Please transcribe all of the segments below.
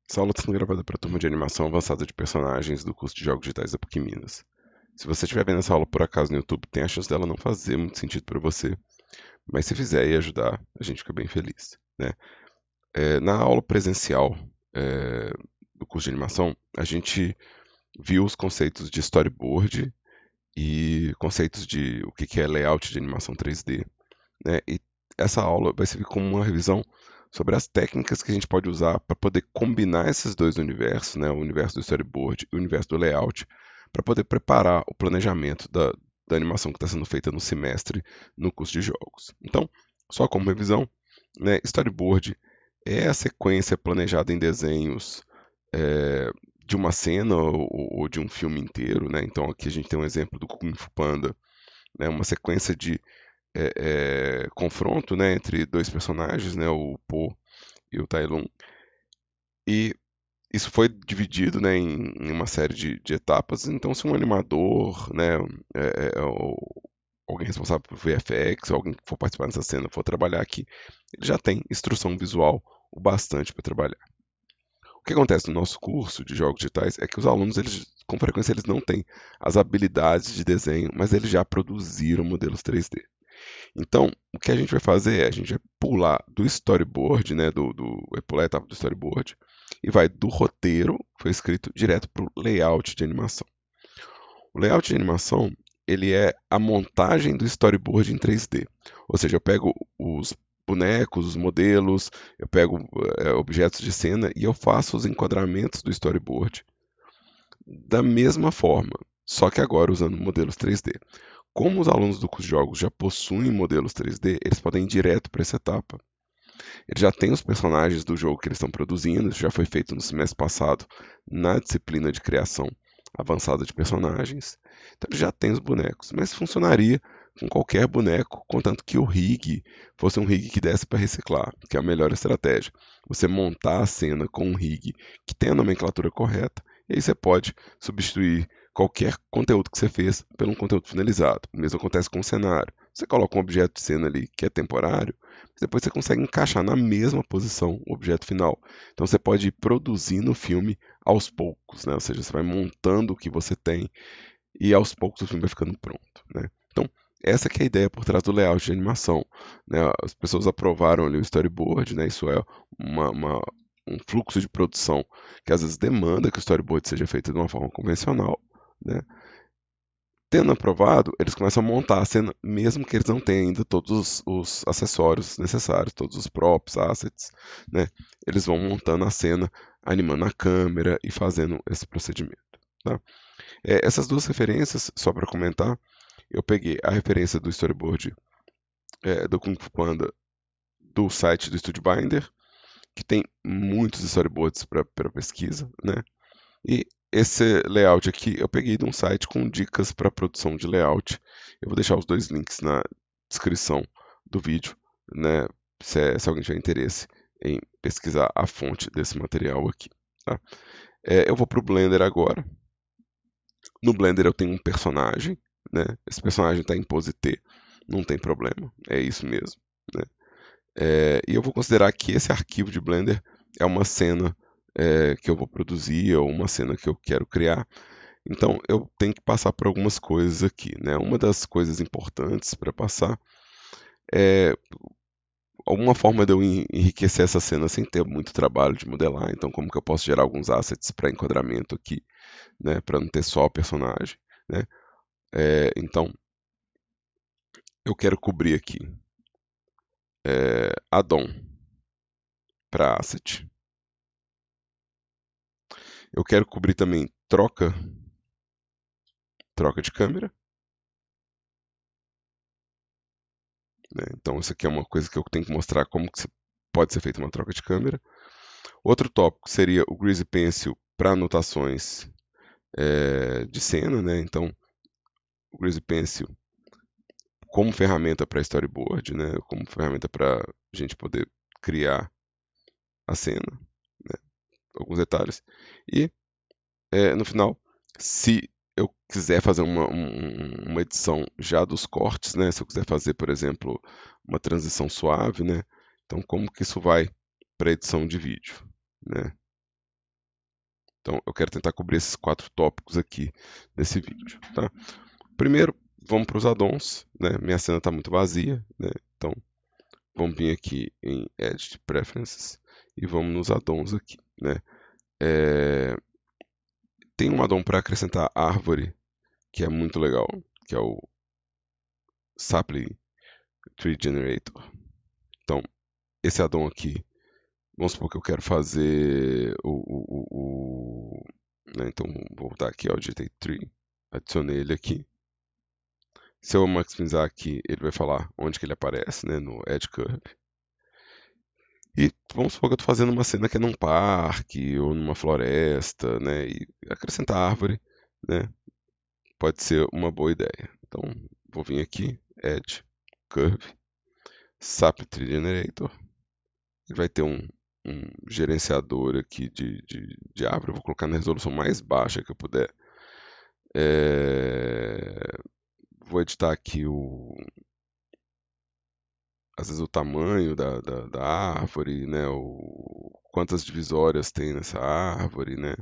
Essa aula está sendo gravada para a turma de animação avançada de personagens do curso de Jogos Digitais da PUC Minas. Se você estiver vendo essa aula por acaso no YouTube, tem a chance dela não fazer muito sentido para você, mas se fizer e ajudar, a gente fica bem feliz, né? Na aula presencial é, do curso de animação, a gente viu os conceitos de storyboard e conceitos de o que é layout de animação 3D, né? E essa aula vai servir como uma revisão sobre as técnicas que a gente pode usar para poder combinar esses dois universos, né? O universo do storyboard e o universo do layout, para poder preparar o planejamento da animação que está sendo feita no semestre no curso de jogos. Então, só como revisão, né? Storyboard é a sequência planejada em desenhos é, de uma cena ou de um filme inteiro, né? Então aqui a gente tem um exemplo do Kung Fu Panda, né? Uma sequência de confronto, né, entre dois personagens, né, o Po e o Tai Lung. E isso foi dividido, né, em uma série de etapas. Então, se um animador, né, ou alguém responsável por VFX, ou alguém que for participar dessa cena for trabalhar aqui, ele já tem instrução visual o bastante para trabalhar. O que acontece no nosso curso de jogos digitais é que os alunos, eles, com frequência, eles não têm as habilidades de desenho, mas eles já produziram modelos 3D. Então, o que a gente vai fazer é, a gente vai pular do storyboard, né, vai pular a etapa do storyboard, e vai do roteiro, que foi escrito, direto para o layout de animação. O layout de animação, ele é a montagem do storyboard em 3D. Ou seja, eu pego os bonecos, os modelos, eu pego objetos de cena e eu faço os enquadramentos do storyboard da mesma forma, só que agora usando modelos 3D. Como os alunos do curso de jogos já possuem modelos 3D, eles podem ir direto para essa etapa. Eles já têm os personagens do jogo que eles estão produzindo, isso já foi feito no semestre passado na disciplina de criação avançada de personagens. Então eles já têm os bonecos, mas funcionaria com qualquer boneco, contanto que o rig fosse um rig que desse para reciclar, que é a melhor estratégia. Você montar a cena com um rig que tem a nomenclatura correta, e aí você pode substituir qualquer conteúdo que você fez por um conteúdo finalizado. O mesmo acontece com o cenário. Você coloca um objeto de cena ali que é temporário, depois você consegue encaixar na mesma posição o objeto final. Então você pode ir produzindo o filme aos poucos, né? Ou seja, você vai montando o que você tem e aos poucos o filme vai ficando pronto, né? Então, essa que é a ideia por trás do layout de animação, né? As pessoas aprovaram ali o storyboard, né? Isso é um fluxo de produção que às vezes demanda que o storyboard seja feito de uma forma convencional, né? Tendo aprovado, eles começam a montar a cena, mesmo que eles não tenham ainda todos os acessórios necessários, todos os props, assets, né? Eles vão montando a cena, animando a câmera e fazendo esse procedimento, tá? Essas duas referências, só para comentar, eu peguei a referência do storyboard do Kung Fu Panda do site do Studio Binder, que tem muitos storyboards para pesquisa, né? E esse layout aqui eu peguei de um site com dicas para produção de layout. Eu vou deixar os dois links na descrição do vídeo, né? Se alguém tiver interesse em pesquisar a fonte desse material aqui, tá? Eu vou para o Blender agora. No Blender eu tenho um personagem, né? Esse personagem está em pose T, não tem problema, é isso mesmo, né? E eu vou considerar que esse arquivo de Blender é uma cena que eu vou produzir ou uma cena que eu quero criar. Então eu tenho que passar por algumas coisas aqui, né? Uma das coisas importantes para passar é alguma forma de eu enriquecer essa cena sem ter muito trabalho de modelar. Então como que eu posso gerar alguns assets para enquadramento aqui, né? Para não ter só o personagem, né? Então eu quero cobrir aqui addon para asset. Eu quero cobrir também troca de câmera, né? Então isso aqui é uma coisa que eu tenho que mostrar como que pode ser feita uma troca de câmera. Outro tópico seria o Greasy Pencil para anotações de cena, né? Então o Greasy Pencil como ferramenta para storyboard, né? Como ferramenta para a gente poder criar a cena, né? Alguns detalhes. E no final, se eu quiser fazer uma edição já dos cortes, né? Se eu quiser fazer, por exemplo, uma transição suave, né? Então, como que isso vai para edição de vídeo, né? Então, eu quero tentar cobrir esses 4 tópicos aqui nesse vídeo, tá? Primeiro, vamos para os addons, né? Minha cena está muito vazia, né? Então, vamos vir aqui em Edit Preferences e vamos nos addons aqui, né? Tem um addon para acrescentar árvore que é muito legal, que é o Sapling Tree Generator. Então, esse addon aqui, vamos supor que eu quero fazer né, então, vou voltar aqui, ó, digitei Tree, adicionei ele aqui. Se eu maximizar aqui, ele vai falar onde que ele aparece, né, no Edge Curve. E vamos supor que eu estou fazendo uma cena que é num parque ou numa floresta, né, e acrescentar árvore, né, pode ser uma boa ideia. Então, vou vir aqui, Edge Curve, Sap Tree Generator. Ele vai ter um gerenciador aqui de árvore. Eu vou colocar na resolução mais baixa que eu puder. Vou editar aqui às vezes o tamanho da árvore, né? Quantas divisórias tem nessa árvore, né?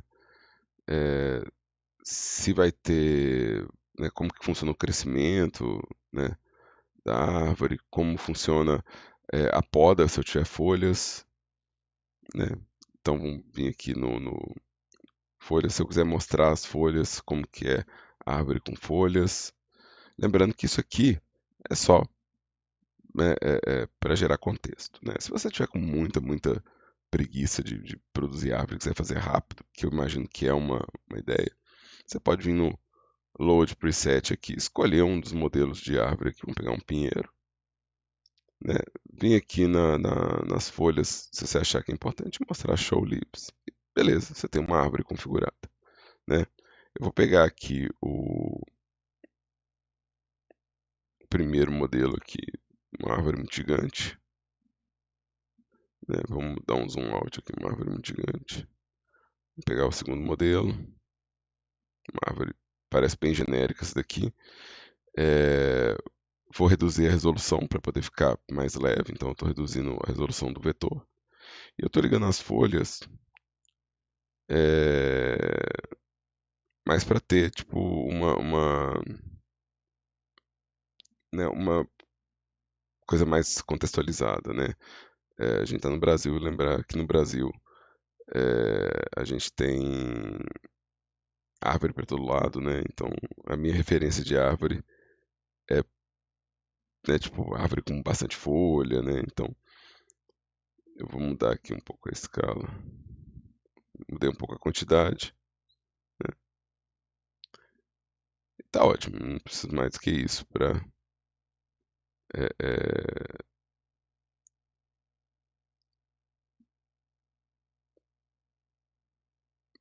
Se vai ter, né, como que funciona o crescimento, né, da árvore, como funciona a poda se eu tiver folhas, né? Então vamos vir aqui no folhas, se eu quiser mostrar as folhas, como que é a árvore com folhas. Lembrando que isso aqui é só, né, para gerar contexto, né? Se você tiver com muita preguiça de produzir árvore, quiser fazer rápido, que eu imagino que é uma ideia, você pode vir no Load Preset aqui, escolher um dos modelos de árvore aqui, vamos pegar um pinheiro, né? Vim aqui nas folhas, se você achar que é importante, mostrar Show Leaves. Beleza, você tem uma árvore configurada, né? Eu vou pegar aqui o primeiro modelo aqui, uma árvore muito gigante, né? Vamos dar um zoom out aqui, uma árvore muito gigante. Vou pegar o segundo modelo, uma árvore parece bem genérica essa daqui. Vou reduzir a resolução para poder ficar mais leve, então eu estou reduzindo a resolução do vetor. E eu estou ligando as folhas mais para ter tipo né, uma coisa mais contextualizada, né? A gente está no Brasil, lembrar que no Brasil a gente tem árvore para todo lado, né? Então a minha referência de árvore é, né, tipo árvore com bastante folha, né? Então eu vou mudar aqui um pouco a escala, mudei um pouco a quantidade, né? E tá ótimo, não preciso mais do que isso para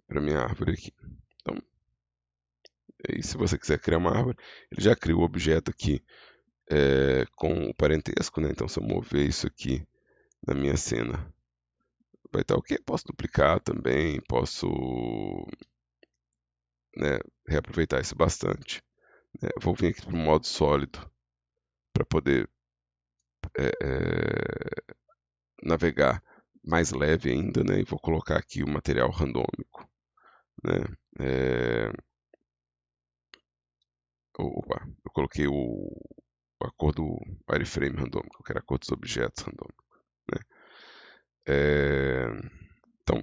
para minha árvore aqui. Então, e se você quiser criar uma árvore, ele já cria o objeto aqui com o parentesco, né? Então, se eu mover isso aqui na minha cena, vai estar ok. Posso duplicar também, posso, né, reaproveitar isso bastante. Vou vir aqui para o modo sólido para poder navegar mais leve ainda, né? E vou colocar aqui o material randômico, né? Opa, eu coloquei a cor do wireframe randômico, eu quero a cor dos objetos randômicos, né? Então,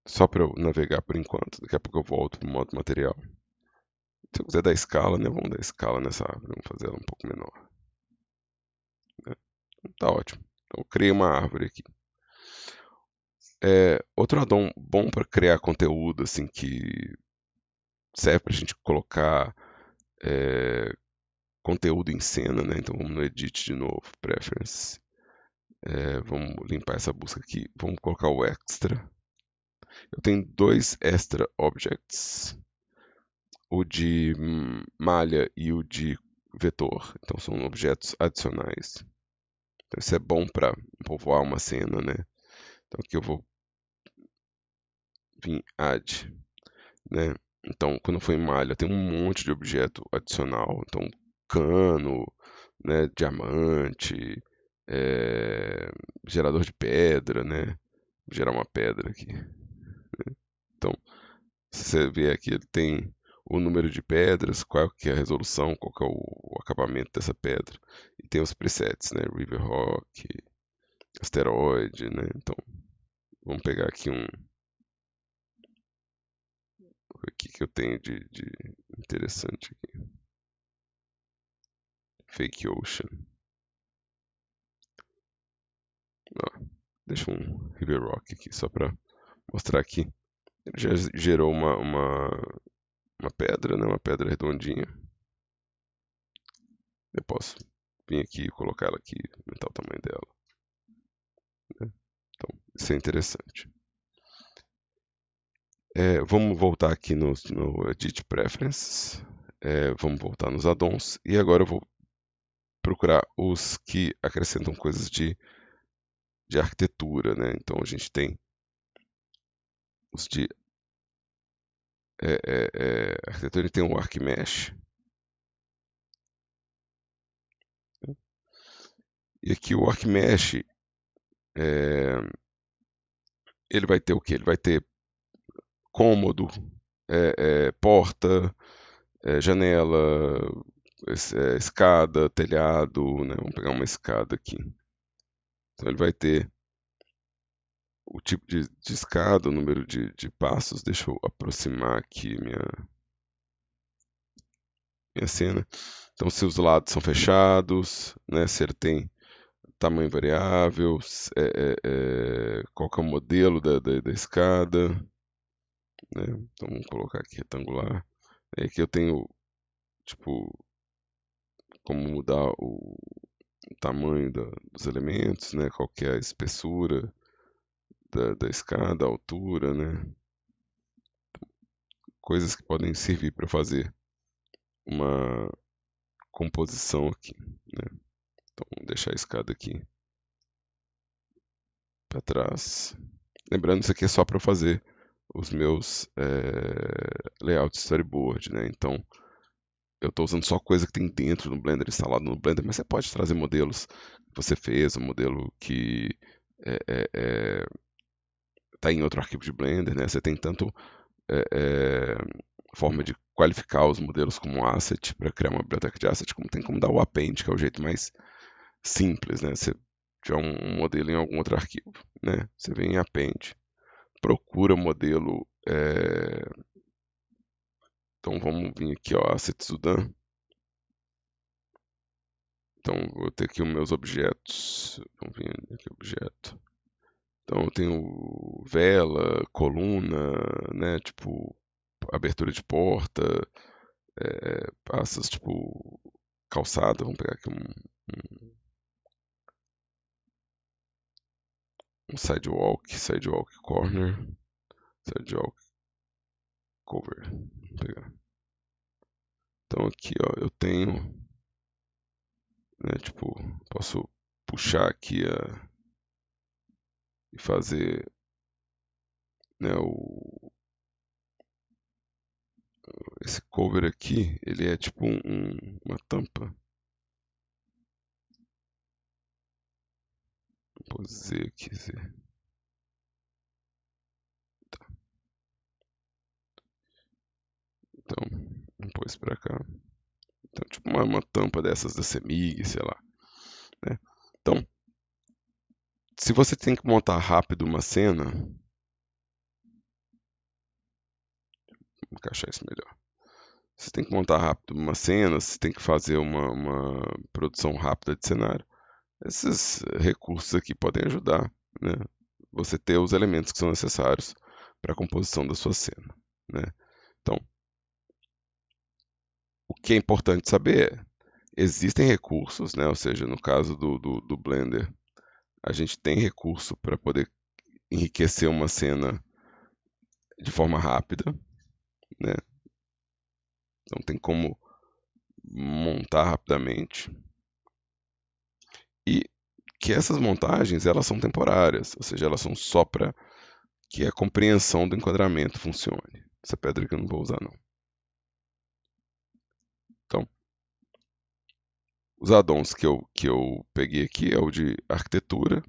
só para eu navegar por enquanto, daqui a pouco eu volto para o modo material. Se eu quiser dar escala, né, vamos dar escala nessa árvore, vamos fazer ela um pouco menor, né? Tá ótimo. Então, eu criei uma árvore aqui. Outro addon bom para criar conteúdo, assim, que serve para a gente colocar conteúdo em cena, né? Então vamos no Edit de novo, Preference. Vamos limpar essa busca aqui. Vamos colocar o Extra. Eu tenho dois Extra Objects, o de malha e o de vetor. Então são objetos adicionais. Então isso é bom para povoar uma cena, né? Então aqui eu vou vir Add, né? Então quando for em malha tem um monte de objeto adicional. Então cano, né? Diamante, gerador de pedra, né? Vou gerar uma pedra aqui. Então, se você vê aqui, ele tem o número de pedras, qual que é a resolução, qual que é o acabamento dessa pedra. E tem os presets, né? River Rock, asteroide, né? Então, vamos pegar aqui o que eu tenho de interessante aqui. Fake Ocean. Ó, deixa um River Rock aqui, só para mostrar aqui. Ele já gerou uma pedra, né? Uma pedra redondinha. Eu posso vir aqui e colocar ela aqui, aumentar o tamanho dela, né? Então, isso é interessante. Vamos voltar aqui no Edit Preferences. Vamos voltar nos addons. E agora eu vou procurar os que acrescentam coisas de arquitetura, né? Então a gente tem os de arquitetura, tem o ArcMesh. E aqui o ArcMesh, ele vai ter o quê? Ele vai ter cômodo, porta, janela, escada, telhado, né? Vamos pegar uma escada aqui. Então ele vai ter o tipo de escada, o número de passos. Deixa eu aproximar aqui minha cena. Então, se os lados são fechados, né? Se ele tem tamanho variável, qual que é o modelo da escada, né? Então, vamos colocar aqui retangular. E aqui eu tenho, tipo, como mudar o tamanho dos elementos, né? Qual que é a espessura da escada, a altura, né? Coisas que podem servir para fazer uma composição aqui, né? Então, vou deixar a escada aqui para trás. Lembrando, isso aqui é só para fazer os meus layouts storyboard, né? Então, eu estou usando só coisa que tem dentro do Blender, instalado no Blender, mas você pode trazer modelos que você fez, um modelo que está em outro arquivo de Blender, né? Você tem tanto forma de qualificar os modelos como asset para criar uma biblioteca de asset, como tem como dar o append, que é o jeito mais simples, né? Você tiver um modelo em algum outro arquivo, né? Você vem em append, procura o modelo. Então vamos vir aqui, ó, asset Sudan. Então vou ter aqui os meus objetos. Vamos vir aqui, objeto. Então eu tenho vela, coluna, né? Tipo, abertura de porta, passas, tipo, calçada. Vamos pegar aqui um sidewalk corner, sidewalk cover. Vou pegar. Então aqui, ó, eu tenho, né, tipo, posso puxar aqui e fazer, né, esse cover aqui, ele é tipo uma tampa. Vou dizer aqui, tá. Então, vamos pôr isso pra cá. Então, tipo uma tampa dessas da Semig, sei lá, né? Então, se você tem que montar rápido uma cena, vou encaixar isso melhor. Você tem que montar rápido uma cena, você tem que fazer uma produção rápida de cenário. Esses recursos aqui podem ajudar, né? Você ter os elementos que são necessários para a composição da sua cena, né? Então, o que é importante saber existem recursos, né? Ou seja, no caso do Blender, a gente tem recurso para poder enriquecer uma cena de forma rápida, né? Então tem como montar rapidamente. E que essas montagens, elas são temporárias, ou seja, elas são só para que a compreensão do enquadramento funcione. Essa pedra aqui eu não vou usar, não. Então, os addons que eu peguei aqui é o de arquitetura,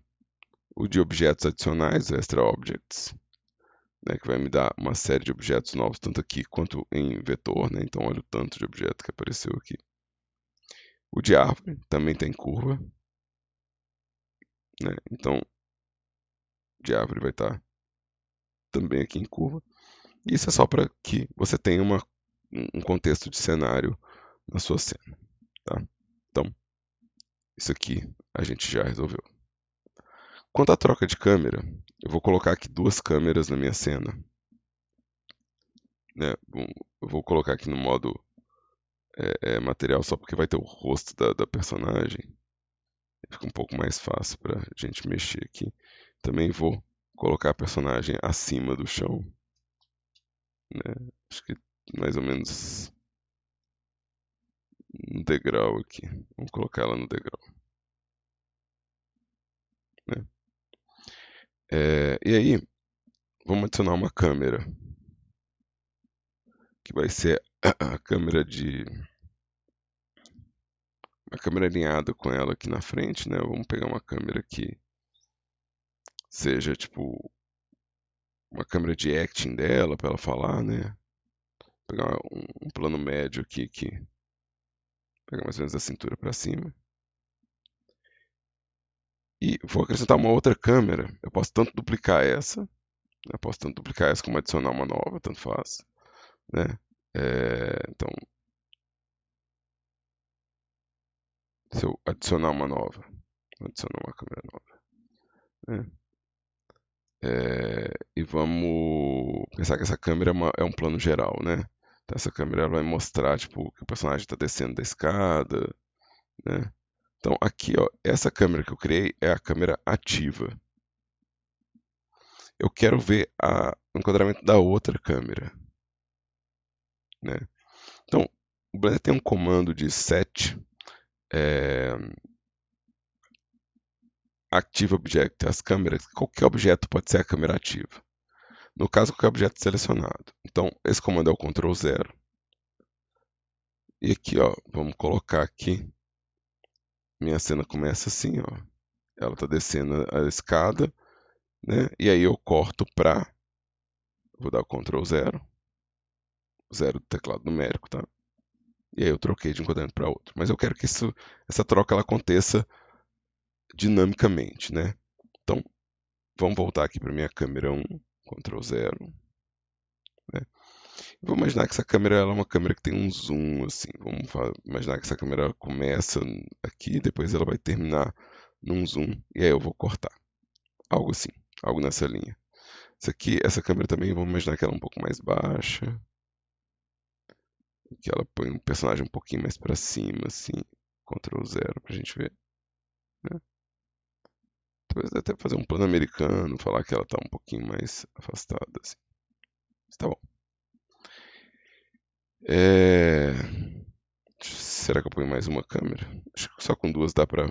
o de objetos adicionais, extra objects, né, que vai me dar uma série de objetos novos, tanto aqui quanto em vetor, né? Então olha o tanto de objeto que apareceu aqui. O de árvore também tem curva, né? Então de árvore vai estar também aqui em curva. E isso é só para que você tenha um contexto de cenário na sua cena, tá? Então, isso aqui a gente já resolveu. Quanto à troca de câmera, eu vou colocar aqui duas câmeras na minha cena, né? Eu vou colocar aqui no modo material só porque vai ter o rosto da personagem. Fica um pouco mais fácil para a gente mexer aqui. Também vou colocar a personagem acima do chão, né? Acho que mais ou menos no degrau aqui. Vamos colocar ela no degrau, né? E aí, vamos adicionar uma câmera, que vai ser a câmera uma câmera alinhada com ela aqui na frente, né? Vamos pegar uma câmera que seja tipo uma câmera de acting dela para ela falar, né? Pegar um plano médio aqui que pega mais ou menos da cintura para cima. E vou acrescentar uma outra câmera. Eu posso tanto duplicar essa, eu posso tanto duplicar essa como adicionar uma nova, tanto faz, né? Então, se eu adicionar uma nova, vou adicionar uma câmera nova, né? E vamos pensar que essa câmera é um plano geral, né? Então essa câmera ela vai mostrar tipo que o personagem está descendo da escada, né? Então aqui, ó, essa câmera que eu criei é a câmera ativa. Eu quero ver o enquadramento da outra câmera, né? Então o Blender tem um comando de set active object, as câmeras. Qualquer objeto pode ser a câmera ativa. No caso, qualquer objeto selecionado. Então esse comando é o Ctrl 0. E aqui, ó, vamos colocar aqui. Minha cena começa assim, ó. Ela tá descendo a escada, né? E aí eu corto pra. Vou dar o Ctrl 0. 0 do teclado numérico, tá? E aí eu troquei de um quadrante para outro. Mas eu quero que essa troca ela aconteça dinamicamente, né? Então, vamos voltar aqui para minha câmera 1, Ctrl 0. Né? Vou imaginar que essa câmera ela é uma câmera que tem um zoom, assim. Vamos imaginar que essa câmera começa aqui, depois ela vai terminar num zoom, e aí eu vou cortar. Algo assim, algo nessa linha. Essa câmera também, vamos imaginar que ela é um pouco mais baixa, que ela põe um personagem um pouquinho mais para cima, assim, Ctrl 0 pra gente ver, né? Talvez até fazer um plano americano, falar que ela tá um pouquinho mais afastada, assim. Mas tá bom. Será que eu ponho mais uma câmera? Acho que só com duas dá pra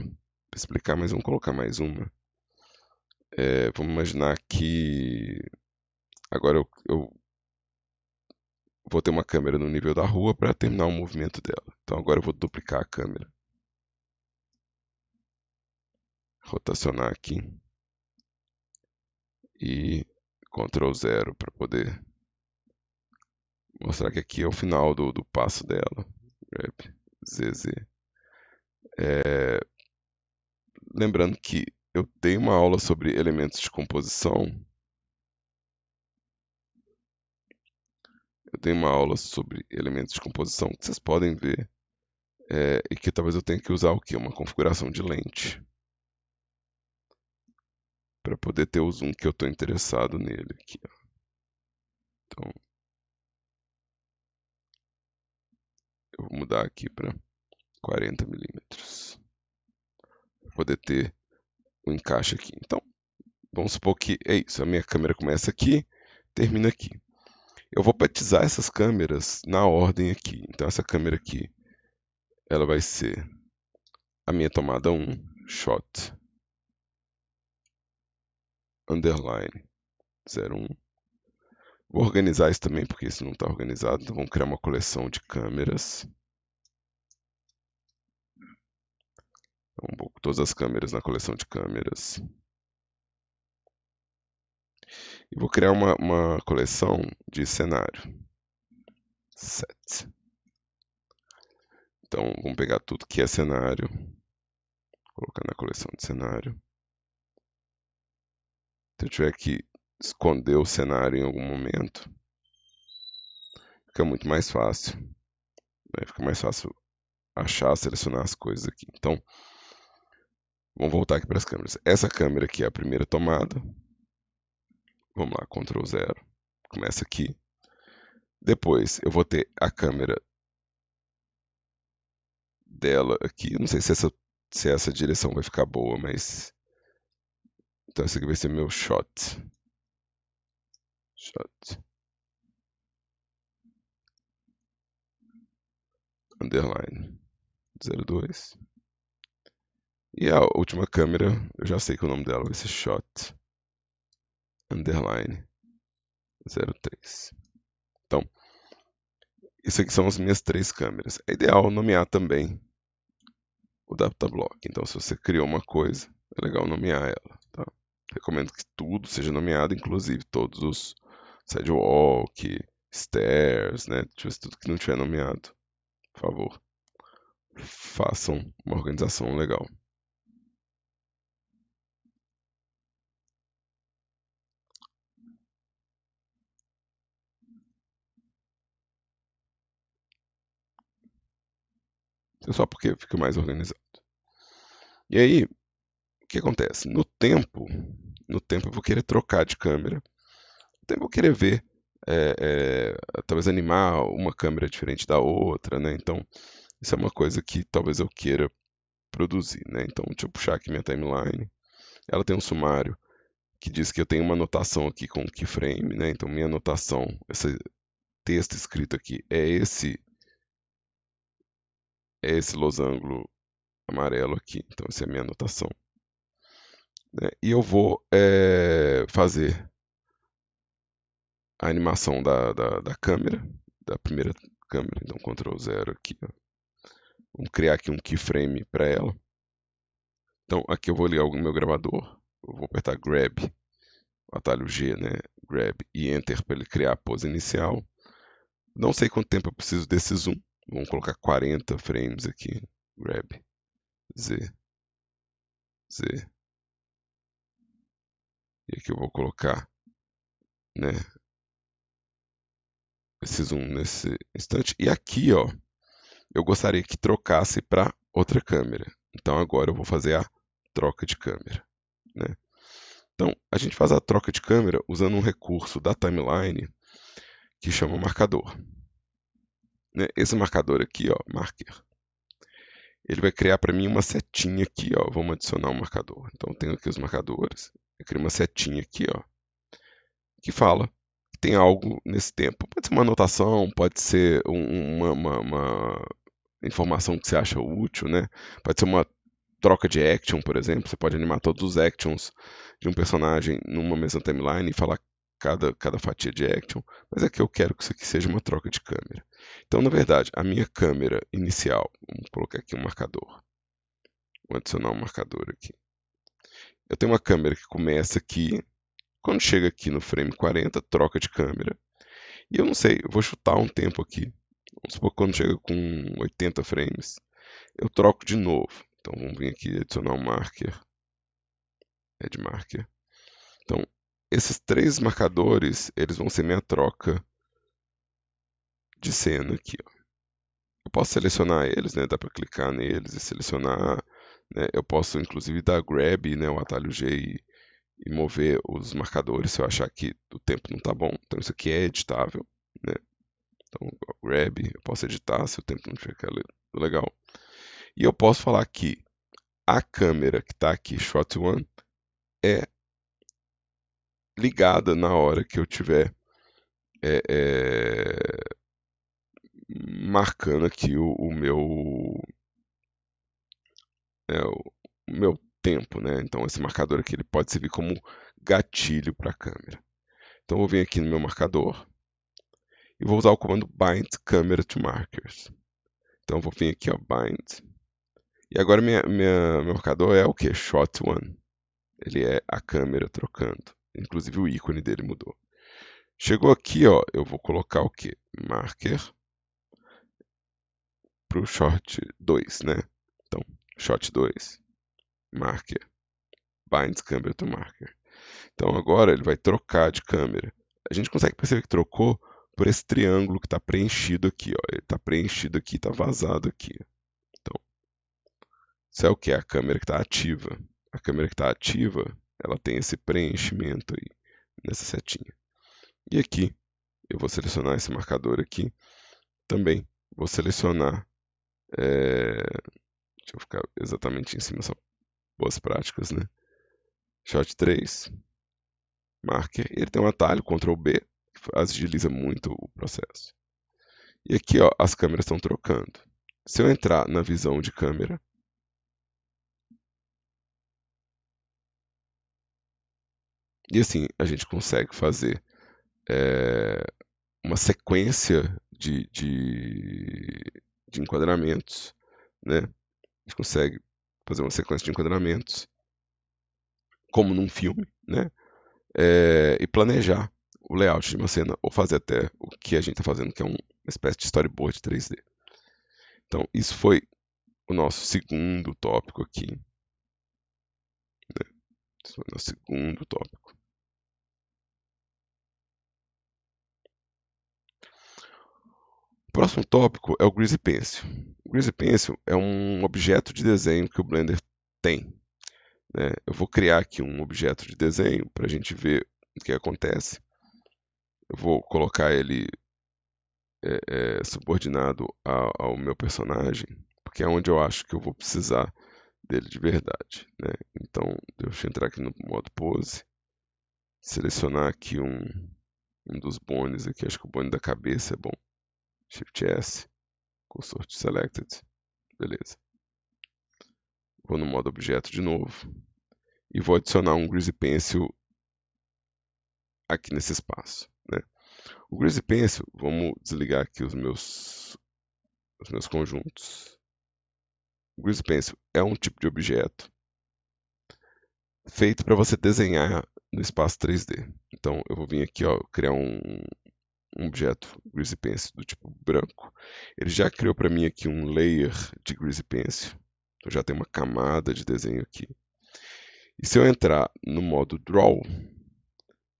explicar, mas vamos colocar mais uma. Vamos imaginar que agora eu vou ter uma câmera no nível da rua para terminar o movimento dela. Então agora eu vou duplicar a câmera. Rotacionar aqui. E Ctrl 0 para poder mostrar que aqui é o final do passo dela. Grab, ZZ. Lembrando que eu dei uma aula sobre elementos de composição. Eu dei uma aula sobre elementos de composição que vocês podem ver. E que talvez eu tenha que usar o quê? Uma configuração de lente. Para poder ter o zoom que eu estou interessado nele aqui. Ó. Então, eu vou mudar aqui para 40 milímetros. Para poder ter o encaixe aqui. Então, vamos supor que é isso. A minha câmera começa aqui, termina aqui. Eu vou batizar essas câmeras na ordem aqui. Então, essa câmera aqui, ela vai ser a minha tomada 1, shot, underline, 01. Vou organizar isso também, porque isso não está organizado. Então, vamos criar uma coleção de câmeras. Vamos pôr todas as câmeras na coleção de câmeras. E vou criar uma coleção de cenário. Set. Então, vamos pegar tudo que é cenário, colocar na coleção de cenário. Se eu tiver que esconder o cenário em algum momento, fica muito mais fácil. Né? Fica mais fácil achar, selecionar as coisas aqui. Então, vamos voltar aqui para as câmeras. Essa câmera aqui é a primeira tomada. Vamos lá, Ctrl 0. Começa aqui. Depois eu vou ter a câmera dela aqui. Não sei se essa direção vai ficar boa, mas... Então esse aqui vai ser meu shot. Shot. Underline. 02. E a última câmera, eu já sei que o nome dela vai ser shot. Underline. 03. Então, isso aqui são as minhas 3 câmeras. É ideal nomear também o Datablock. Então, se você criou uma coisa, é legal nomear ela. Tá? Recomendo que tudo seja nomeado, inclusive todos os sidewalk, stairs, né? Tudo que não tiver nomeado, por favor, façam uma organização legal. Isso é só porque fica mais organizado. E aí, o que acontece? No tempo eu vou querer trocar de câmera. No tempo eu vou querer ver, talvez animar uma câmera diferente da outra, né? Então, isso é uma coisa que talvez eu queira produzir, né? Então, deixa eu puxar aqui minha timeline. Ela tem um sumário que diz que eu tenho uma anotação aqui com keyframe, né? Então, minha anotação, esse texto escrito aqui é esse losango amarelo aqui. Então, essa é a minha anotação. Né? E eu vou fazer a animação da câmera, da primeira câmera. Então, Ctrl 0 aqui. Ó. Vamos criar aqui um keyframe para ela. Então, aqui eu vou ligar o meu gravador. Eu vou apertar Grab, o atalho G, né? Grab e Enter para ele criar a pose inicial. Não sei quanto tempo eu preciso desse zoom. Vamos colocar 40 frames aqui. Grab, Z, Z. E aqui eu vou colocar, né, esse zoom nesse instante. E aqui, ó, eu gostaria que trocasse para outra câmera. Então agora eu vou fazer a troca de câmera, né? Então a gente faz a troca de câmera usando um recurso da timeline que chama marcador. Né? Esse marcador aqui, ó, marker, ele vai criar para mim uma setinha aqui, ó. Vamos adicionar um marcador. Então eu tenho aqui os marcadores. Eu crio uma setinha aqui, ó, que fala que tem algo nesse tempo. Pode ser uma anotação, pode ser uma informação que você acha útil, né? Pode ser uma troca de action, por exemplo. Você pode animar todos os actions de um personagem numa mesma timeline e falar cada fatia de action. Mas aqui eu quero que isso aqui seja uma troca de câmera. Então, na verdade, a minha câmera inicial, vamos colocar aqui um marcador. Vou adicionar um marcador aqui. Eu tenho uma câmera que começa aqui. Quando chega aqui no frame 40, troca de câmera. E eu não sei, eu vou chutar um tempo aqui. Vamos supor que quando chega com 80 frames, eu troco de novo. Então vamos vir aqui adicionar um marker. Add marker. Então, esses 3 marcadores, eles vão ser minha troca de cena aqui. Ó. Eu posso selecionar eles, né? Dá para clicar neles e selecionar. Né? Eu posso, inclusive, dar grab, né? O atalho G e mover os marcadores se eu achar que o tempo não está bom. Então, isso aqui é editável. Né? Então, grab, eu posso editar se o tempo não ficar legal. E eu posso falar que a câmera que está aqui, Shot 1, é ligada na hora que eu tiver marcando aqui o meu tempo, né? Então esse marcador aqui ele pode servir como gatilho para a câmera. Então eu vou vir aqui no meu marcador e vou usar o comando bind camera to markers. Então eu vou vir aqui, ó, bind. E agora meu marcador é o que? Shot 1. Ele é a câmera trocando. Inclusive o ícone dele mudou. Chegou aqui, ó, eu vou colocar o quê? Marker para o shot 2, né? Então, shot 2, marker, binds câmera to marker. Então agora ele vai trocar de câmera. A gente consegue perceber que trocou por esse triângulo que está preenchido aqui, ó. Ele está preenchido aqui, está vazado aqui. Então, isso é o que? A câmera que está ativa. A câmera que está ativa, ela tem esse preenchimento aí, nessa setinha. E aqui, eu vou selecionar esse marcador aqui. Também vou selecionar. Deixa eu ficar exatamente em cima, só boas práticas, né? Shot 3, marker. Ele tem um atalho, Ctrl B, que agiliza muito o processo. E aqui, ó, as câmeras estão trocando. Se eu entrar na visão de câmera, e assim a gente consegue fazer uma sequência de enquadramentos, né? A gente consegue fazer uma sequência de enquadramentos, como num filme, né? E planejar o layout de uma cena, ou fazer até o que a gente está fazendo, que é uma espécie de storyboard 3D. Então, isso foi o nosso segundo tópico aqui. Né? Esse foi o nosso segundo tópico. O próximo tópico é o Greasy Pencil. O Greasy Pencil é um objeto de desenho que o Blender tem. Né? Eu vou criar aqui um objeto de desenho para a gente ver o que acontece. Eu vou colocar ele subordinado ao meu personagem, porque é onde eu acho que eu vou precisar dele de verdade. Né? Então, deixa eu entrar aqui no modo pose, selecionar aqui um dos bones aqui, acho que o bone da cabeça é bom. Shift S, cursor to selected, beleza. Vou no modo objeto de novo e vou adicionar um Greasy Pencil aqui nesse espaço. Né? O Greasy Pencil, vamos desligar aqui os meus conjuntos. O Greasy Pencil é um tipo de objeto feito para você desenhar no espaço 3D. Então eu vou vir aqui, ó, criar um objeto Greasy Pencil do tipo branco. Ele já criou para mim aqui um layer de Greasy Pencil. Então já tem uma camada de desenho aqui. E se eu entrar no modo Draw,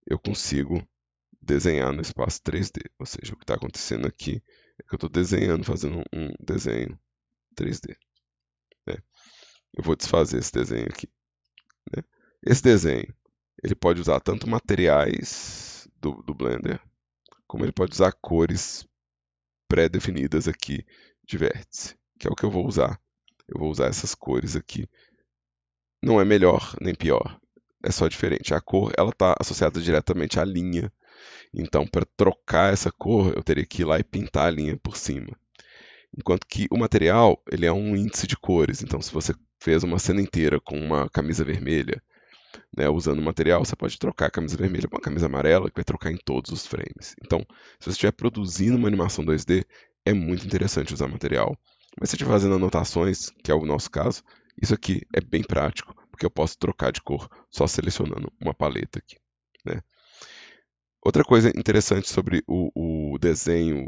eu consigo desenhar no espaço 3D. Ou seja, o que está acontecendo aqui é que eu estou desenhando, fazendo um desenho 3D. Né? Eu vou desfazer esse desenho aqui. Né? Esse desenho, ele pode usar tanto materiais do Blender, como ele pode usar cores pré-definidas aqui de vértice, que é o que eu vou usar. Eu vou usar essas cores aqui. Não é melhor nem pior, é só diferente. A cor, ela está associada diretamente à linha. Então, para trocar essa cor, eu teria que ir lá e pintar a linha por cima. Enquanto que o material, ele é um índice de cores. Então, se você fez uma cena inteira com uma camisa vermelha, né, usando o material, você pode trocar a camisa vermelha por uma camisa amarela, que vai trocar em todos os frames. Então, se você estiver produzindo uma animação 2D, é muito interessante usar material. Mas se você estiver fazendo anotações, que é o nosso caso, isso aqui é bem prático, porque eu posso trocar de cor só selecionando uma paleta aqui. Né? Outra coisa interessante sobre o desenho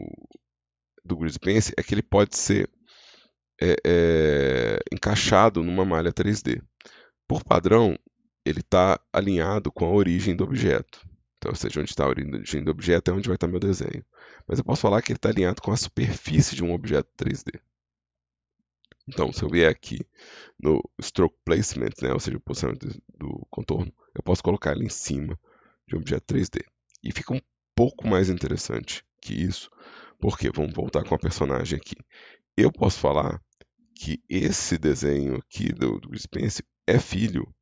do Greasy Pencil é que ele pode ser encaixado numa malha 3D. Por padrão, ele está alinhado com a origem do objeto. Então, ou seja, onde está a origem do objeto é onde vai estar meu desenho. Mas eu posso falar que ele está alinhado com a superfície de um objeto 3D. Então, se eu vier aqui no Stroke Placement, né, ou seja, o posicionamento do contorno, eu posso colocar ele em cima de um objeto 3D. E fica um pouco mais interessante que isso, porque vamos voltar com a personagem aqui. Eu posso falar que esse desenho aqui do Greasy Pencil é filho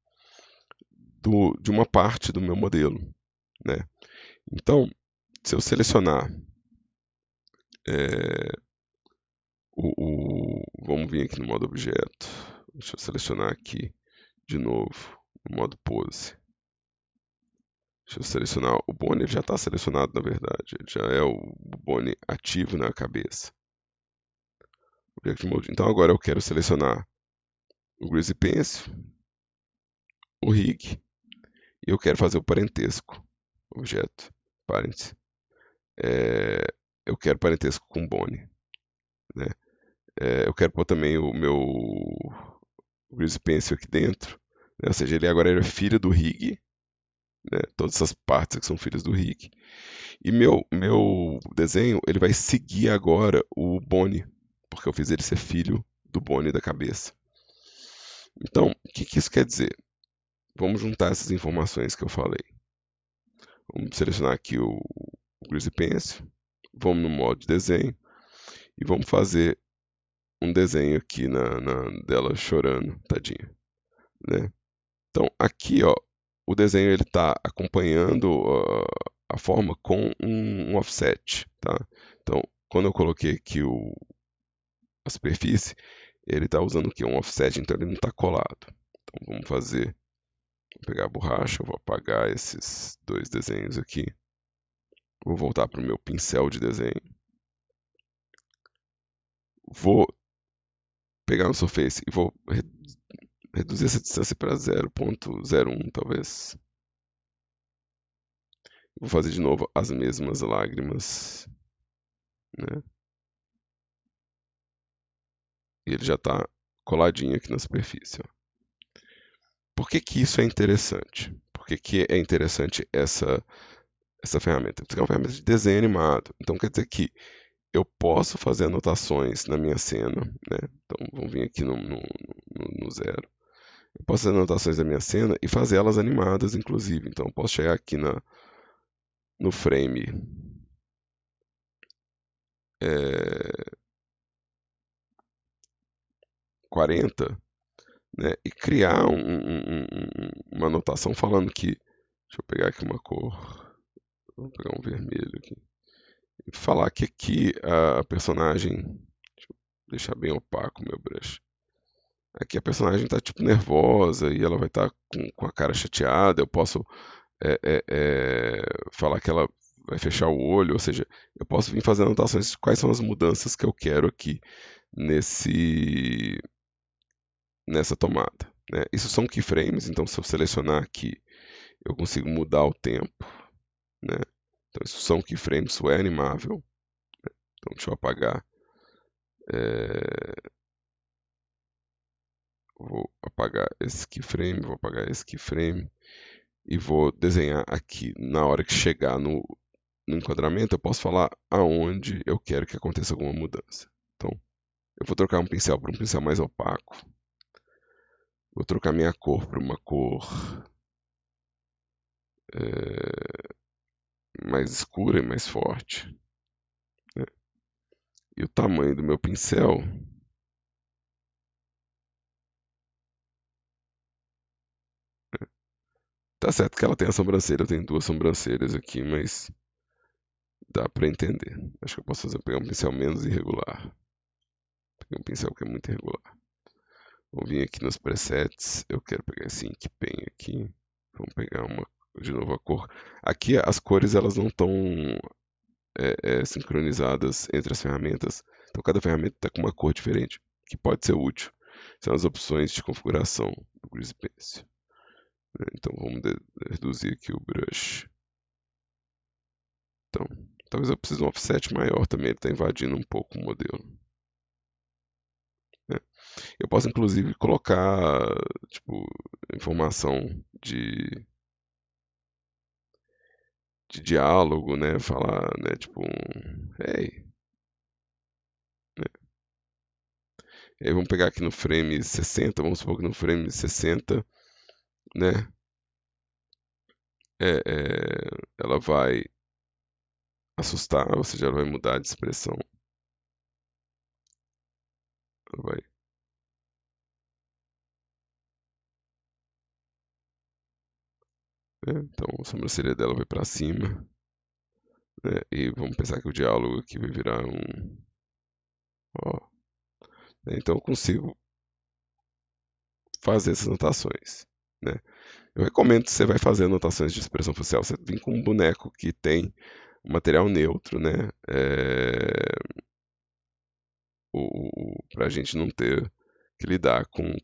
de uma parte do meu modelo. Né? Então, se eu selecionar vamos vir aqui no modo objeto, deixa eu selecionar aqui de novo no modo pose. Deixa eu selecionar o bone, ele já está selecionado na verdade, ele já é o bone ativo na cabeça. Então agora eu quero selecionar o Greasy Pencil, o rig E eu quero fazer o parentesco. Objeto, parent. É, eu quero parentesco com Bonnie, né? Eu quero pôr também o meu Greasy Pencil aqui dentro, né? Ou seja, ele agora é filho do Rig, né? Todas essas partes aqui são filhas do Rig. E meu desenho, ele vai seguir agora o Bonnie, porque eu fiz ele ser filho do Bonnie da cabeça. Então, o que, que isso quer dizer? Vamos juntar essas informações que eu falei. Vamos selecionar aqui o Greasy Pencil, vamos no modo de desenho e vamos fazer um desenho aqui dela chorando, tadinha, né? Então aqui, ó, o desenho ele está acompanhando a forma com um offset, tá? Então quando eu coloquei aqui a superfície, ele está usando o que? Um offset, então ele não está colado. Então vamos fazer, vou pegar a borracha, eu vou apagar esses dois desenhos aqui. Vou voltar para o meu pincel de desenho. Vou pegar no Surface e vou reduzir essa distância para 0.01, talvez. Vou fazer de novo as mesmas lágrimas, né? E ele já está coladinho aqui na superfície, ó. Por que que isso é interessante? Por que que é interessante essa ferramenta? Porque é uma ferramenta de desenho animado. Então quer dizer que eu posso fazer anotações na minha cena, né? Então vamos vir aqui no zero. Eu posso fazer anotações da minha cena e fazer elas animadas, inclusive. Então eu posso chegar aqui no frame 40, né, e criar uma anotação falando que. Deixa eu pegar aqui uma cor. Vou pegar um vermelho aqui. E falar que aqui a personagem. Deixa eu deixar bem opaco o meu brush. Aqui a personagem tá tipo nervosa e ela vai estar com a cara chateada. Eu posso falar que ela vai fechar o olho, ou seja, eu posso vir fazer anotações de quais são as mudanças que eu quero aqui nessa tomada, né? Isso são keyframes, então se eu selecionar aqui, eu consigo mudar o tempo, né? Então isso são keyframes, isso é animável. Então deixa eu apagar. Vou apagar esse keyframe, vou apagar esse keyframe e vou desenhar aqui. Na hora que chegar no enquadramento, eu posso falar aonde eu quero que aconteça alguma mudança. Então, eu vou trocar um pincel para um pincel mais opaco. Vou trocar minha cor para uma cor mais escura e mais forte, né? E o tamanho do meu pincel, tá certo que ela tem a sobrancelha, eu tenho duas sobrancelhas aqui, mas dá para entender. Acho que eu posso pegar um pincel menos irregular. Peguei um pincel que é muito irregular. Vou vir aqui nos presets, eu quero pegar esse Ink Pen aqui. Vamos pegar de novo a cor. Aqui as cores elas não estão sincronizadas entre as ferramentas. Então cada ferramenta está com uma cor diferente, que pode ser útil. São as opções de configuração do Greasy Pencil. Então vamos reduzir aqui o brush. Então, talvez eu precise de um offset maior também, ele está invadindo um pouco o modelo, né? Eu posso inclusive colocar tipo, informação de diálogo, né? Falar, né? Tipo hey. Né? E aí vamos pegar aqui no frame 60, vamos supor que no frame 60, né? Ela vai assustar, ou seja, ela vai mudar de expressão. Ela vai. Então a sobrancelha dela vai para cima, né? E vamos pensar que o diálogo aqui vai virar um. Ó, né? Então eu consigo fazer essas anotações, né? Eu recomendo que você vai fazer anotações de expressão facial, você vem com um boneco que tem um material neutro, né? Para a gente não ter que lidar com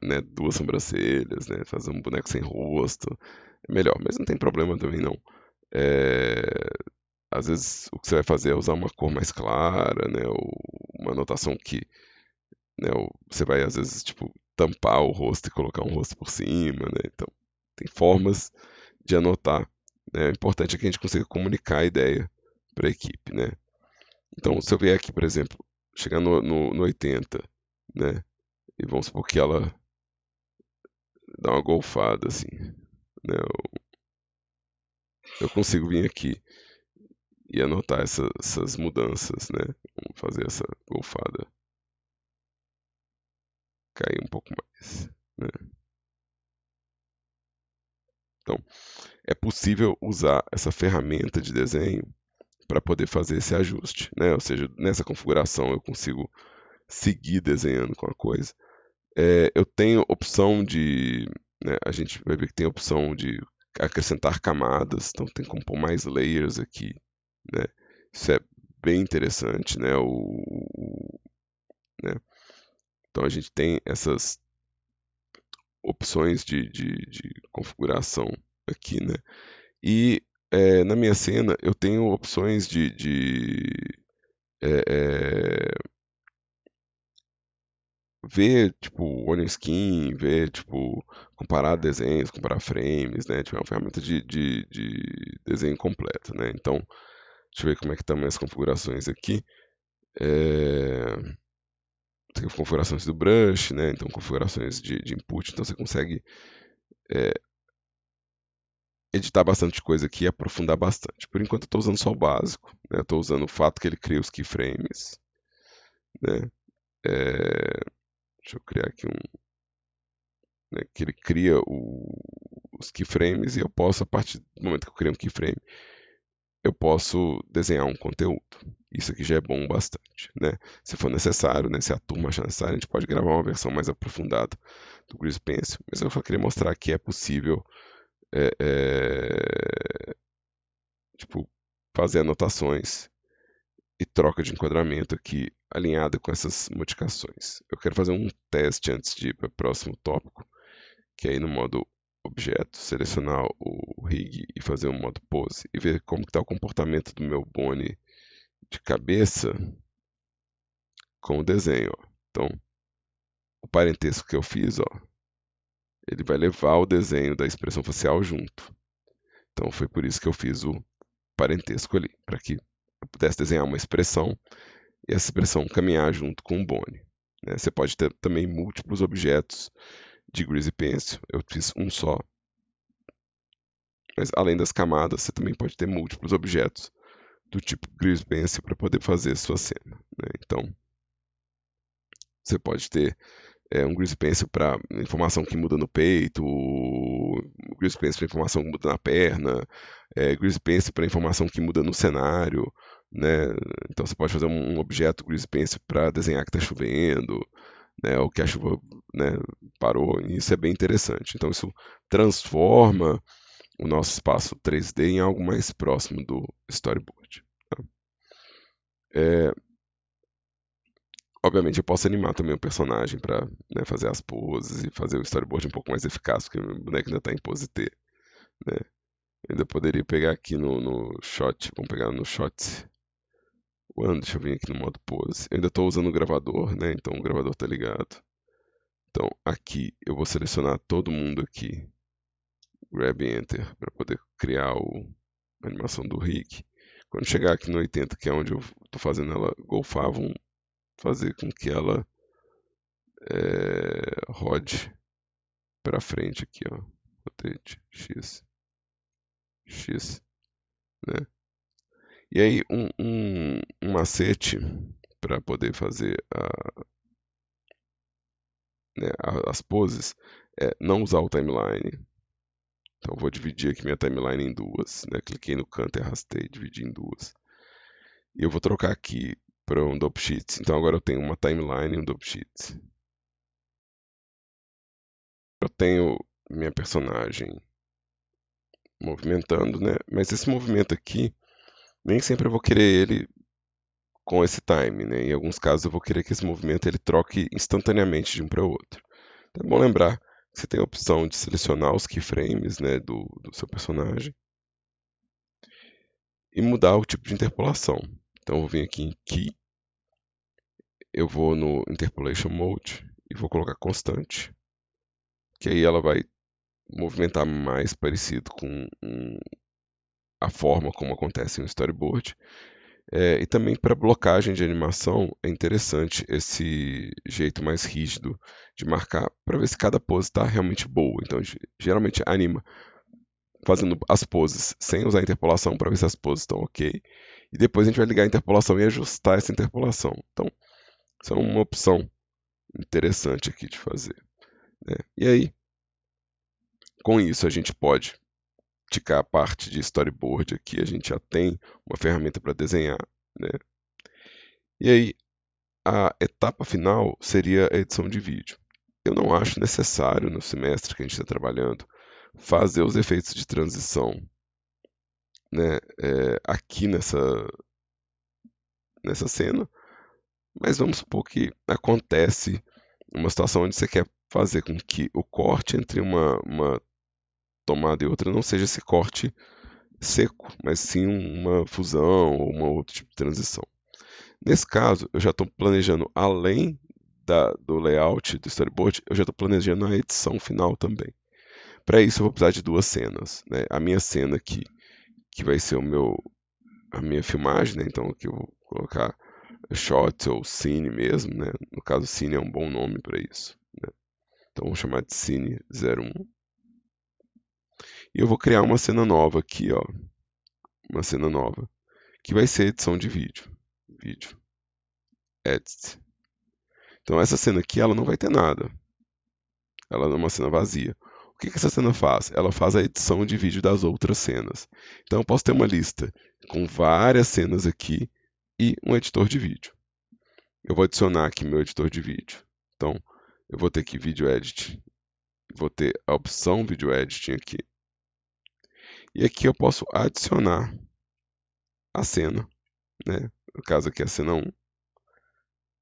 né, duas sobrancelhas, né, fazer um boneco sem rosto, é melhor, mas não tem problema também não. É, às vezes o que você vai fazer é usar uma cor mais clara, né, ou uma anotação que, né, você vai às vezes tipo tampar o rosto e colocar um rosto por cima, né? Então tem formas de anotar, né? O importante é que a gente consiga comunicar a ideia para a equipe, né? Então se eu vier aqui, por exemplo, chegar no 80, né? E vamos supor que ela dá uma golfada assim, né? Eu consigo vir aqui e anotar essas mudanças, né? Vamos fazer essa golfada cair um pouco mais, né? Então, é possível usar essa ferramenta de desenho para poder fazer esse ajuste, né? Ou seja, nessa configuração eu consigo seguir desenhando com a coisa. Eu tenho opção de, né, a gente vai ver que tem opção de acrescentar camadas, então tem como pôr mais layers aqui, né? Isso é bem interessante, né? Né? Então a gente tem essas opções de configuração aqui, né? E na minha cena eu tenho opções de é, é, ver, tipo, onion skin, ver, tipo, comparar desenhos, comparar frames, né? Tipo, é uma ferramenta de desenho completo, né? Então, deixa eu ver como é que estão minhas configurações aqui. É, tem configurações do brush, né? Então, configurações de input, então você consegue é, editar bastante coisa aqui e aprofundar bastante. Por enquanto eu estou usando só o básico, né? Estou usando o fato que ele cria os keyframes, né? É, deixa eu criar aqui um, né, que ele cria os keyframes e eu posso, a partir do momento que eu criei um keyframe, eu posso desenhar um conteúdo. Isso aqui já é bom bastante, né? Se for necessário, né, se a turma achar necessário, a gente pode gravar uma versão mais aprofundada do Grease Pencil, mas eu só queria mostrar que é possível é, é, tipo, fazer anotações e troca de enquadramento aqui alinhada com essas modificações. Eu quero fazer um teste antes de ir para o próximo tópico, que é ir no modo objeto, selecionar o rig e fazer um modo pose e ver como está o comportamento do meu bone de cabeça com o desenho. Ó. Então, o parentesco que eu fiz, ó, ele vai levar o desenho da expressão facial junto. Então, foi por isso que eu fiz o parentesco ali, para que eu pudesse desenhar uma expressão e essa expressão caminhar junto com o bone. Né? Você pode ter também múltiplos objetos de Greasy Pencil. Eu fiz um só. Mas além das camadas, você também pode ter múltiplos objetos do tipo Grease Pencil para poder fazer sua cena. Né? Então, você pode ter um Grease Pencil para informação que muda no peito, Grease Pencil para informação que muda na perna, Grease Pencil para informação que muda no cenário. Né? Então, você pode fazer um objeto Grease Pencil para desenhar que está chovendo, né? Ou que a chuva, né, parou. E isso é bem interessante. Então, isso transforma o nosso espaço 3D em algo mais próximo do storyboard. Tá? É, obviamente eu posso animar também o personagem para, né, fazer as poses e fazer o storyboard um pouco mais eficaz, porque o boneco ainda está em pose T. Né? Eu ainda poderia pegar aqui no shot, vamos pegar no shot one, deixa eu vir aqui no modo pose. Eu ainda estou usando o gravador, né? Então o gravador está ligado. Então aqui eu vou selecionar todo mundo aqui, grab enter para poder criar a animação do Rick. Quando chegar aqui no 80, que é onde eu estou fazendo ela golfar, vamos fazer com que ela rode para frente aqui, ó. Rotate X, X, né? E aí um macete para poder fazer né, as poses é não usar o timeline. Então eu vou dividir aqui minha timeline em duas, né? Cliquei no canto e arrastei, dividi em duas. E eu vou trocar aqui para um Dope Sheets. Então agora eu tenho uma timeline e um Dope Sheets. Eu tenho minha personagem movimentando, né? Mas esse movimento aqui, nem sempre eu vou querer ele com esse time, né? Em alguns casos eu vou querer que esse movimento ele troque instantaneamente de um para o outro. É bom lembrar que você tem a opção de selecionar os keyframes, né, do seu personagem e mudar o tipo de interpolação. Então eu vou vir aqui em Key, eu vou no Interpolation Mode e vou colocar constante, que aí ela vai movimentar mais parecido com a forma como acontece em um storyboard. E também para blocagem de animação é interessante esse jeito mais rígido de marcar para ver se cada pose está realmente boa. Então geralmente anima fazendo as poses sem usar a interpolação para ver se as poses estão ok. E depois a gente vai ligar a interpolação e ajustar essa interpolação. Então, isso é uma opção interessante aqui de fazer, né? E aí, com isso, a gente pode ticar a parte de storyboard aqui. A gente já tem uma ferramenta para desenhar, né? E aí, a etapa final seria a edição de vídeo. Eu não acho necessário, no semestre que a gente está trabalhando, fazer os efeitos de transição, né, aqui nessa cena, mas vamos supor que acontece uma situação onde você quer fazer com que o corte entre uma tomada e outra não seja esse corte seco, mas sim uma fusão ou uma outro tipo de transição. Nesse caso, eu já estou planejando, além do layout do storyboard, eu já estou planejando a edição final também. Para isso, eu vou precisar de duas cenas, né? A minha cena aqui, que vai ser a minha filmagem, né? Então aqui eu vou colocar shot ou scene mesmo, né? No caso, scene é um bom nome para isso, né? Então vamos chamar de scene 01. E eu vou criar uma cena nova aqui, ó. Uma cena nova, que vai ser edição de vídeo. Vídeo. Edit. Então essa cena aqui, ela não vai ter nada. Ela é uma cena vazia. O que essa cena faz? Ela faz a edição de vídeo das outras cenas. Então eu posso ter uma lista com várias cenas aqui e um editor de vídeo. Eu vou adicionar aqui meu editor de vídeo. Então eu vou ter aqui Video Edit. Vou ter a opção Video Editing aqui. E aqui eu posso adicionar a cena, né? No caso aqui é a cena 1.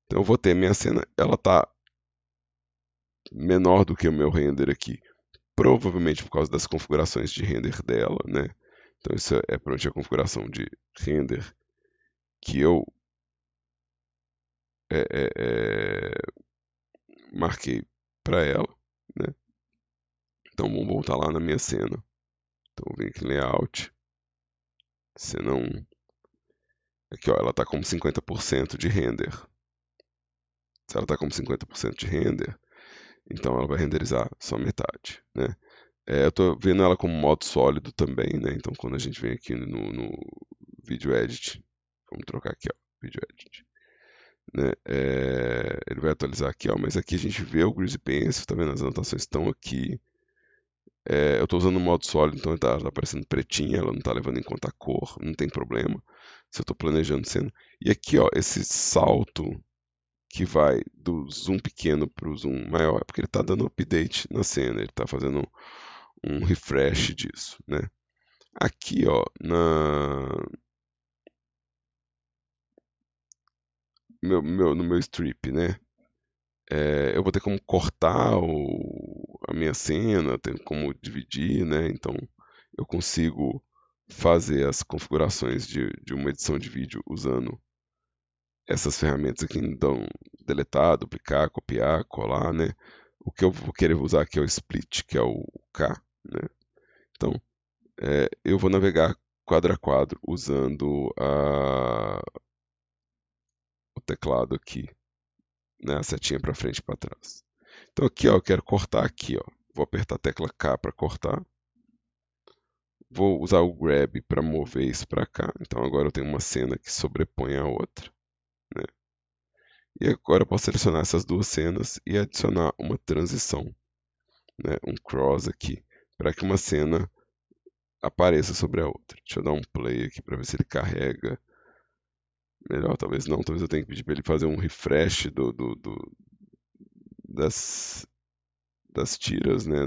Então eu vou ter minha cena, ela está menor do que o meu render aqui, provavelmente por causa das configurações de render dela, né? Então isso é provavelmente a configuração de render que eu é, é, é, marquei para ela, né? Então vamos voltar lá na minha cena. Então vou vir aqui em Layout, cena 1. Aqui ó, ela está com 50% de render. Se ela está com 50% de render, então ela vai renderizar só metade, né? Eu estou vendo ela como modo sólido também, né? Então quando a gente vem aqui no Video Edit, vamos trocar aqui, ó, Video Edit, né? Ele vai atualizar aqui, ó, mas aqui a gente vê o Greasy Pencil, tá vendo? As anotações estão aqui. Eu estou usando o modo sólido, então tá aparecendo pretinha, ela não está levando em conta a cor, não tem problema. Se eu estou planejando cena. E aqui, ó, esse salto que vai do zoom pequeno para o zoom maior é porque ele está dando update na cena, ele está fazendo um refresh disso, né? Aqui, ó, no meu strip, né? Eu vou ter como cortar a minha cena, ter como dividir, né? Então eu consigo fazer as configurações de uma edição de vídeo usando essas ferramentas aqui, então deletar, duplicar, copiar, colar, né? O que eu vou querer usar aqui é o split, que é o K, né? Então eu vou navegar quadro a quadro usando o teclado aqui, né? A setinha para frente e para trás. Então aqui, ó, eu quero cortar aqui, ó. Vou apertar a tecla K para cortar. Vou usar o grab para mover isso para cá. Então agora eu tenho uma cena que sobrepõe a outra, né? E agora eu posso selecionar essas duas cenas e adicionar uma transição, né? Um cross aqui, para que uma cena apareça sobre a outra. Deixa eu dar um play aqui para ver se ele carrega. Melhor, talvez não. Talvez eu tenha que pedir para ele fazer um refresh das, das tiras, né?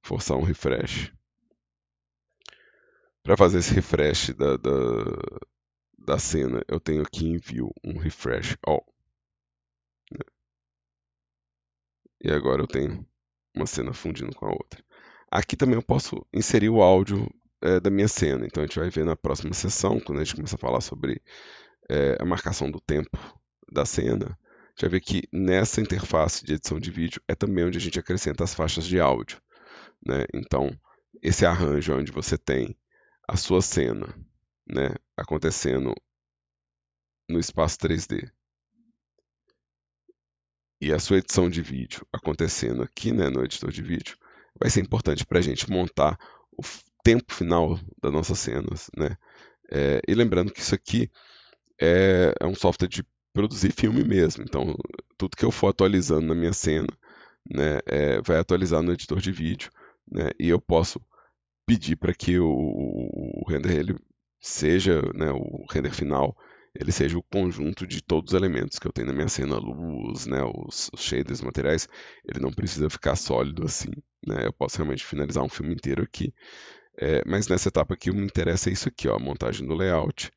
Forçar um refresh. Para fazer esse refresh da cena, eu tenho aqui em View um refresh all. e agora eu tenho uma cena fundindo com a outra. Aqui também eu posso inserir o áudio da minha cena, então a gente vai ver na próxima sessão, quando a gente começar a falar sobre a marcação do tempo da cena, a gente vai ver que nessa interface de edição de vídeo é também onde a gente acrescenta as faixas de áudio, né? Então, esse arranjo onde você tem a sua cena, né, acontecendo no espaço 3D e a sua edição de vídeo acontecendo aqui, né, no editor de vídeo, vai ser importante para a gente montar o tempo final das nossas cenas, né? E lembrando que isso aqui é um software de produzir filme mesmo, então tudo que eu for atualizando na minha cena, né, vai atualizar no editor de vídeo, né, e eu posso pedir para que o render ele seja, né, o render final, ele seja o conjunto de todos os elementos que eu tenho na minha cena, a luz, né, os shaders, os materiais, ele não precisa ficar sólido assim, né, eu posso realmente finalizar um filme inteiro aqui, mas nessa etapa aqui o que me interessa é isso aqui, ó, a montagem do layout.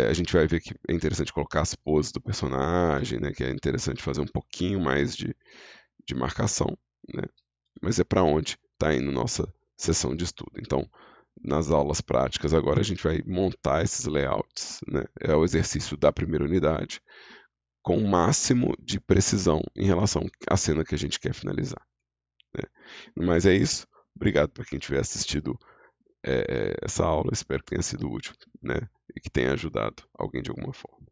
A gente vai ver que é interessante colocar as poses do personagem, né, que é interessante fazer um pouquinho mais de marcação, né, mas é para onde está indo nossa sessão de estudo. Então, nas aulas práticas agora a gente vai montar esses layouts, né? É o exercício da primeira unidade, com o máximo de precisão em relação à cena que a gente quer finalizar, né? Mas é isso. Obrigado para quem tiver assistido essa aula. Espero que tenha sido útil, né? E que tenha ajudado alguém de alguma forma.